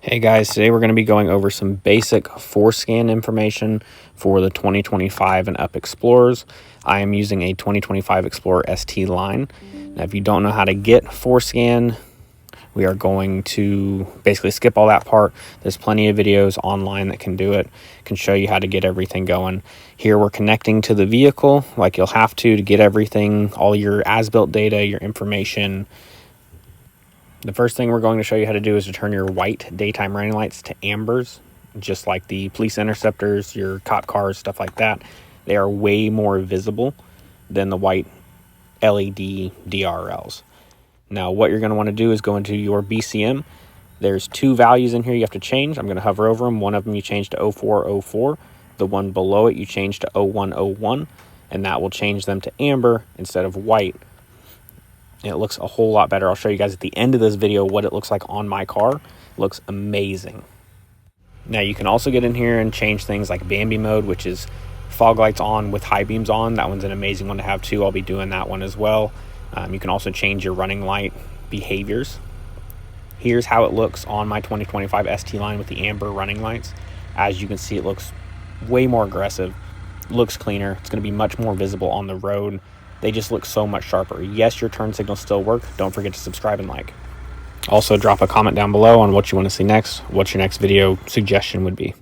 Hey guys, today we're going to be going over some basic FORScan information for the 2025 and up Explorers. I am using a 2025 Explorer ST line. Now, if you don't know how to get FORScan, we are going to basically skip all that part. There's plenty of videos online that can do it, can show you how to get everything going. Here we're connecting to the vehicle like you'll have to get everything, all your as-built data, your information. The first thing we're going to show you how to do is to turn your white daytime running lights to ambers, just like the police interceptors, your cop cars, stuff like that. They are way more visible than the white LED DRLs. Now, what you're going to want to do is go into your BCM. There's two values in here you have to change. I'm going to hover over them. One of them you change to 0404. The one below it you change to 0101, and that will change them to amber instead of white. It looks a whole lot better. I'll show you guys at the end of this video what it looks like on my car. It looks amazing. Now you can also get in here and change things like Bambi Mode, which is fog lights on with high beams on. That one's an amazing one to have too. I'll be doing that one as well. You can also change your running light behaviors. Here's how it looks on my 2025 ST line with the amber running lights. As you can see, it looks way more aggressive, looks cleaner. It's going to be much more visible on the road. They just look so much sharper. Yes, your turn signals still work. Don't forget to subscribe and like. Also, drop a comment down below on what you want to see next, what your next video suggestion would be.